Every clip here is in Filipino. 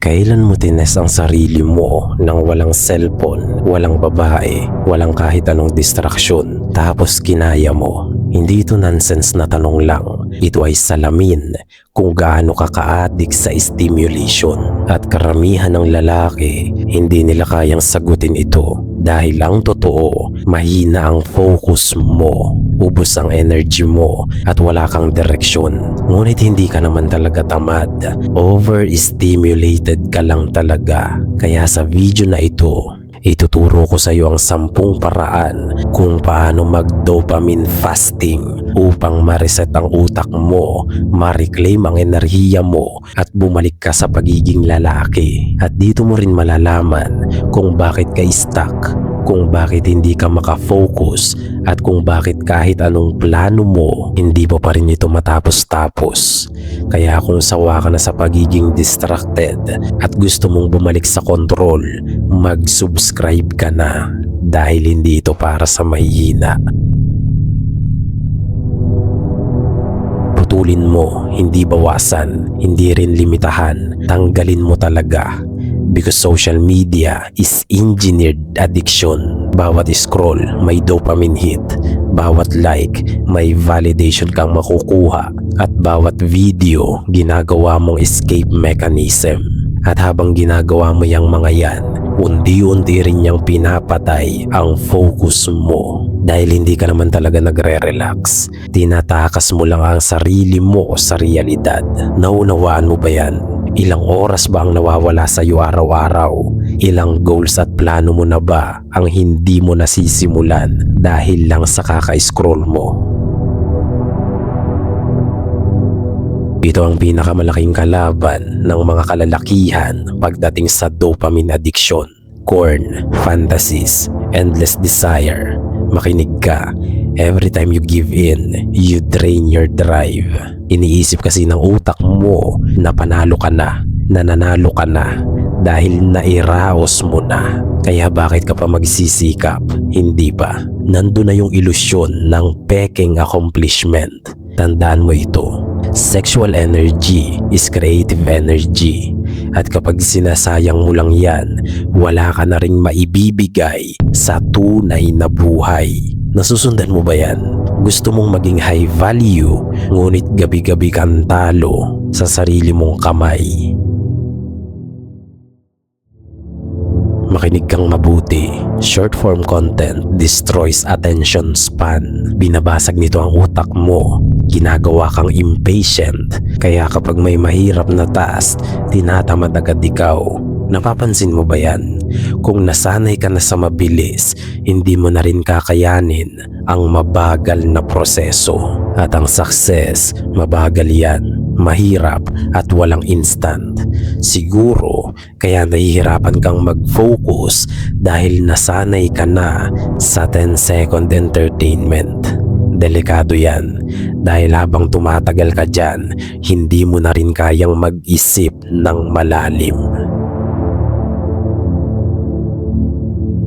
Kailan mo tines ang sarili mo nang walang cellphone, walang babae, walang kahit anong distraksyon, tapos kinaya mo? Hindi ito nonsense na tanong lang. Ito ay salamin kung gaano ka ka-addict sa stimulation. At karamihan ng lalaki, hindi nila kayang sagutin ito. Dahil ang totoo, mahina ang focus mo, ubos ang energy mo, at wala kang direksyon. Ngunit hindi ka naman talaga tamad. Overstimulated ka lang talaga. Kaya sa video na ito, ituturo ko sa iyo ang 10 paraan kung paano mag-dopamine fasting upang ma-reset ang utak mo, ma-reclaim ang enerhiya mo at bumalik ka sa pagiging lalaki. At dito mo rin malalaman kung bakit ka stuck, kung bakit hindi ka makafocus at kung bakit kahit anong plano mo, hindi mo pa rin ito matapos-tapos. Kaya kung sawa ka na sa pagiging distracted at gusto mong bumalik sa control, mag-subscribe ka na dahil hindi ito para sa mahihina. Putulin mo, hindi bawasan, hindi rin limitahan, tanggalin mo talaga. Because social media is engineered addiction. Bawat scroll may dopamine hit, bawat like may validation kang makukuha, at bawat video ginagawa mong escape mechanism. At habang ginagawa mo yung mga yan, unti-unti rin niyang pinapatay ang focus mo. Dahil hindi ka naman talaga nagre-relax, tinatakas mo lang ang sarili mo sa realidad. Naunawaan mo ba yan? Ilang oras ba ang nawawala sa iyo araw-araw? Ilang goals at plano mo na ba ang hindi mo nasisimulan dahil lang sa kaka-scroll mo? Ito ang pinakamalaking kalaban ng mga kalalakihan pagdating sa dopamine addiction. Corn, fantasies, endless desire. Makinig ka. Every time you give in, you drain your drive. Iniisip kasi ng utak mo na panalo ka na, nananalo ka na dahil nairaos mo na. Kaya bakit ka pa magsisikap? Hindi ba? Nandun na yung ilusyon ng peking accomplishment. Tandaan mo ito. Sexual energy is creative energy. At kapag sinasayang mo lang yan, wala ka na ring maibibigay sa tunay na buhay. Nasusundan mo ba yan? Gusto mong maging high value, ngunit gabi-gabi kang talo sa sarili mong kamay. Makinig kang mabuti. Short form content destroys attention span. Binabasag nito ang utak mo. Ginagawa kang impatient. Kaya kapag may mahirap na task, tinatamad agad ikaw. Napapansin mo ba yan? Kung nasanay ka na sa mabilis, hindi mo na rin kakayanin ang mabagal na proseso. At ang success, mabagal yan, mahirap at walang instant. Siguro, kaya nahihirapan kang mag-focus dahil nasanay ka na sa 10-second entertainment. Delikado yan dahil habang tumatagal ka dyan, hindi mo na rin kayang mag-isip ng malalim.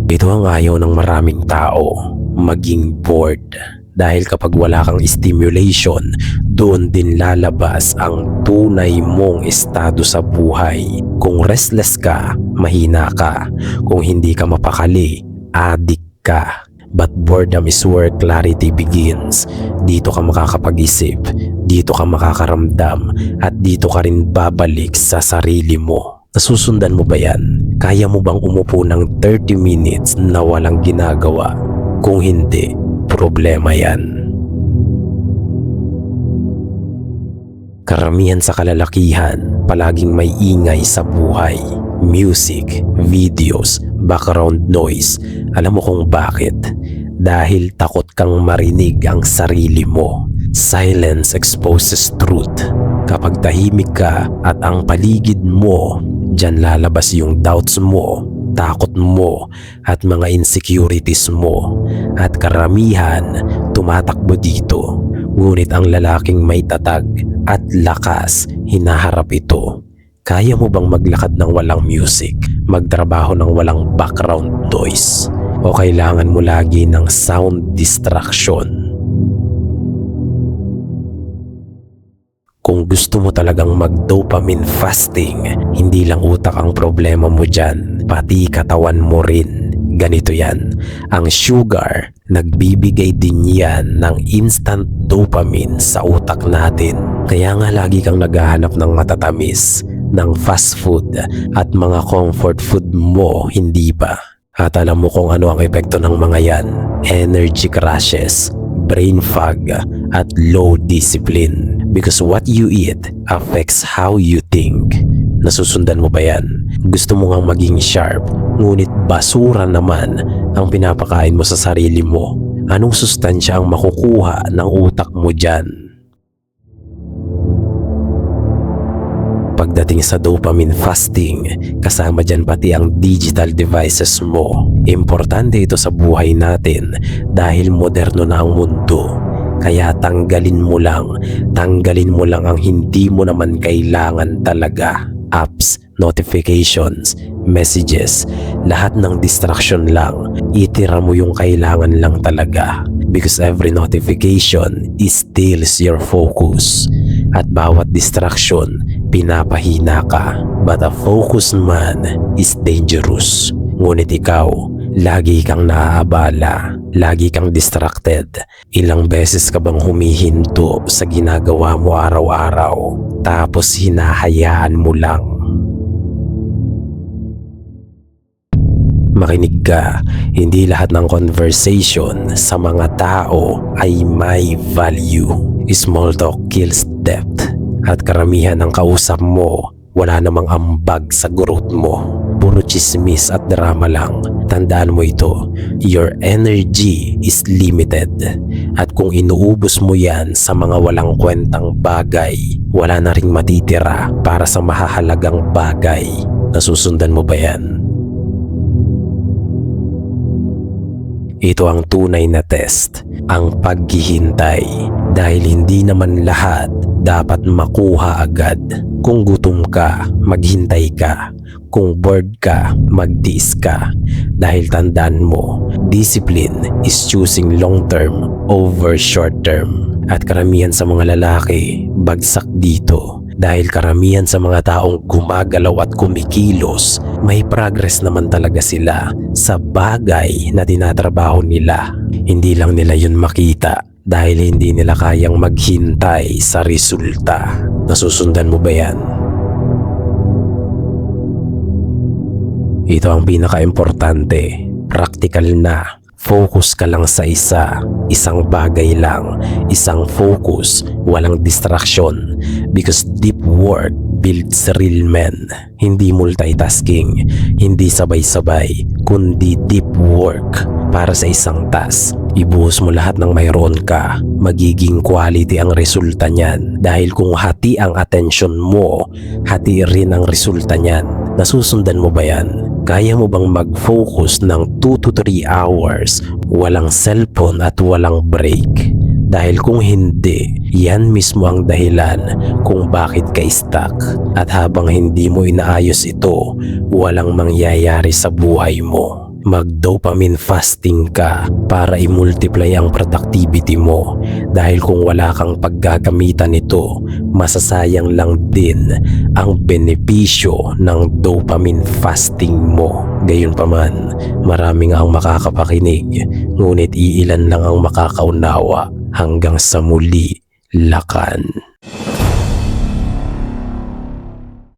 Ito ang ayaw ng maraming tao, maging bored. Dahil kapag wala kang stimulation, doon din lalabas ang tunay mong estado sa buhay. Kung restless ka, mahina ka. Kung hindi ka mapakali, addict ka. But boredom is where clarity begins. Dito ka makakapag-isip, dito ka makakaramdam, at dito ka rin babalik sa sarili mo. Nasusundan mo ba yan? Kaya mo bang umupo ng 30 minutes na walang ginagawa? Kung hindi, problema yan. Karamihan sa kalalakihan, palaging may ingay sa buhay. Music, videos, background noise. Alam mo kung bakit? Dahil takot kang marinig ang sarili mo. Silence exposes truth. Kapag tahimik ka at ang paligid mo, diyan lalabas yung doubts mo, takot mo, at mga insecurities mo. At karamihan, tumatakbo dito. Ngunit ang lalaking may tatag at lakas, hinaharap ito. Kaya mo bang maglakad ng walang music, magtrabaho ng walang background noise? O kailangan mo lagi ng sound distraction? Kung gusto mo talagang mag-dopamine fasting, hindi lang utak ang problema mo dyan, pati katawan mo rin. Ganito yan, ang sugar, nagbibigay din yan ng instant dopamine sa utak natin. Kaya nga lagi kang naghahanap ng matatamis, ng fast food at mga comfort food mo, hindi ba? At alam mo kung ano ang epekto ng mga yan? Energy crashes, brain fog at low discipline. Because what you eat affects how you think. Nasusundan mo ba yan? Gusto mo ngang maging sharp, ngunit basura naman ang pinapakain mo sa sarili mo. Anong sustansya ang makukuha ng utak mo dyan? Pagdating sa dopamine fasting, kasama dyan pati ang digital devices mo. Importante ito sa buhay natin dahil moderno na ang mundo. Kaya tanggalin mo lang ang hindi mo naman kailangan talaga. Apps, notifications, messages, lahat ng distraction lang. Itira mo yung kailangan lang talaga. Because every notification steals your focus. At bawat distraction, pinapahina ka. But a focused man is dangerous. Ngunit ikaw, lagi kang naaabala, lagi kang distracted. Ilang beses ka bang humihinto sa ginagawa mo araw-araw, tapos hinahayaan mo lang? Makinig ka, hindi lahat ng conversation sa mga tao ay may value. Small talk kills depth. At karamihan ng kausap mo, wala namang ambag sa growth mo. Puro chismis at drama lang. Tandaan mo ito, your energy is limited. At kung inuubos mo yan sa mga walang kwentang bagay, wala na ring matitira para sa mahahalagang bagay. Nasusundan mo ba yan? Ito ang tunay na test, ang paghihintay. Dahil hindi naman lahat dapat makuha agad. Kung gutom ka, maghintay ka. Kung bored ka, magtiis ka. Dahil tandaan mo, discipline is choosing long term over short term. At karamihan sa mga lalaki, bagsak dito. Dahil karamihan sa mga taong gumagalaw at kumikilos, may progress naman talaga sila sa bagay na tinatrabaho nila. Hindi lang nila yun makita dahil hindi nila kayang maghintay sa resulta. Nasusundan mo ba yan? Ito ang pinaka-importante. Practical na. Focus ka lang sa isang bagay lang, isang focus, walang distraction. Because deep work builds real men. Hindi multitasking, hindi sabay-sabay, kundi deep work para sa isang task. Ibuhos mo lahat ng mayroon ka, magiging quality ang resulta niyan. Dahil kung hati ang attention mo, hati rin ang resulta niyan. Nasusundan mo ba yan? Kaya mo bang mag-focus ng 2 to 3 hours, walang cellphone at walang break? Dahil kung hindi, yan mismo ang dahilan kung bakit ka stuck. At habang hindi mo inaayos ito, walang mangyayari sa buhay mo. Mag-dopamine fasting ka para i-multiply ang productivity mo. Dahil kung wala kang paggagamitan nito, masasayang lang din ang benepisyo ng dopamine fasting mo. Gayunpaman, maraming ang makakapakinig, ngunit iilan lang ang makakaunawa. Hanggang sa muli, lakan.